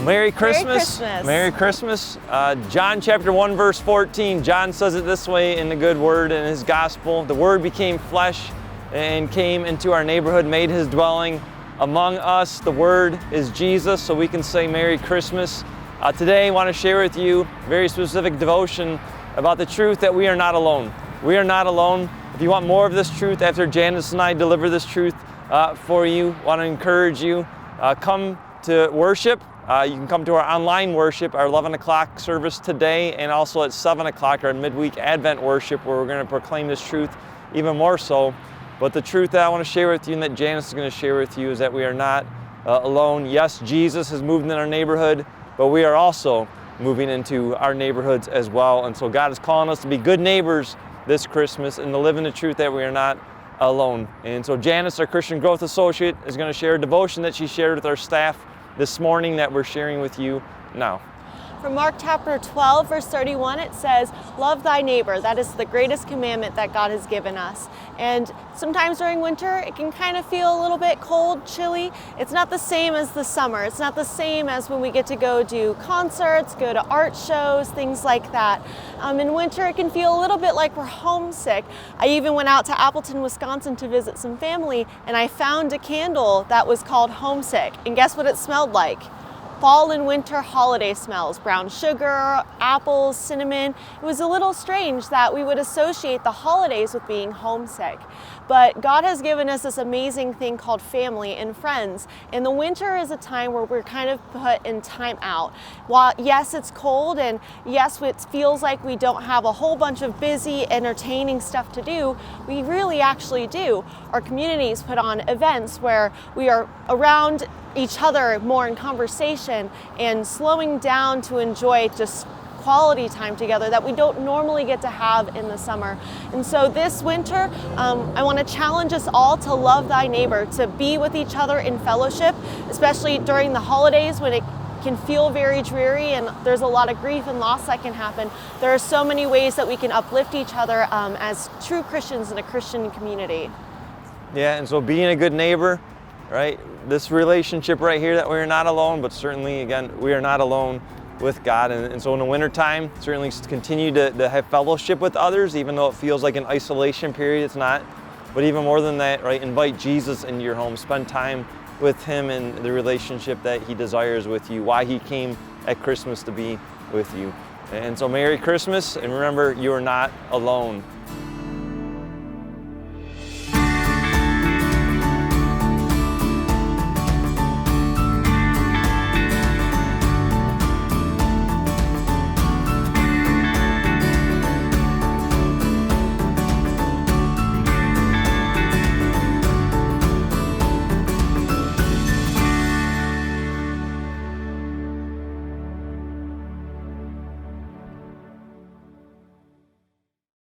Merry Christmas. Merry Christmas. John chapter 1 verse 14, John says it this way in the good word in his gospel. The word became flesh and came into our neighborhood, made his dwelling among us. The word is Jesus, so we can say Merry Christmas. Today I want to share with you a very specific devotion about the truth that we are not alone. We are not alone. If you want more of this truth after Janice and I deliver this truth for you, I want to encourage you, come to worship. You can come to our online worship, our 11 o'clock service today, and also at 7 o'clock, our midweek Advent worship, where we're going to proclaim this truth even more so. But the truth that I want to share with you and that Janice is going to share with you is that we are not alone. Yes, Jesus has moved in our neighborhood, but we are also moving into our neighborhoods as well. And so God is calling us to be good neighbors this Christmas and to live in the truth that we are not alone. And so Janice, our Christian Growth Associate, is going to share a devotion that she shared with our staff this morning that we're sharing with you now. From Mark chapter 12, verse 31, it says, "Love thy neighbor." That is the greatest commandment that God has given us. And sometimes during winter, it can kind of feel a little bit cold, chilly. It's not the same as the summer. It's not the same as when we get to go do concerts, go to art shows, things like that. In winter, it can feel a little bit like we're homesick. I even went out to Appleton, Wisconsin to visit some family, and I found a candle that was called Homesick. And guess what it smelled like? Fall and winter holiday smells, brown sugar, apples, cinnamon. It was a little strange that we would associate the holidays with being homesick. But God has given us this amazing thing called family and friends. And the winter is a time where we're kind of put in time out. While yes, it's cold, and yes, it feels like we don't have a whole bunch of busy, entertaining stuff to do, we really actually do. Our communities put on events where we are around each other more in conversation and slowing down to enjoy just quality time together that we don't normally get to have in the summer. And so this winter, I want to challenge us all to love thy neighbor, to be with each other in fellowship, especially during the holidays when it can feel very dreary and there's a lot of grief and loss that can happen. There are so many ways that we can uplift each other as true Christians in a Christian community. Yeah, and so being a good neighbor, right? This relationship right here, that we're not alone, but certainly, again, we are not alone with God. And so in the wintertime, certainly continue to have fellowship with others, even though it feels like an isolation period, it's not. But even more than that, right? Invite Jesus into your home. Spend time with him and the relationship that he desires with you, why he came at Christmas to be with you. And so Merry Christmas, and remember, you are not alone.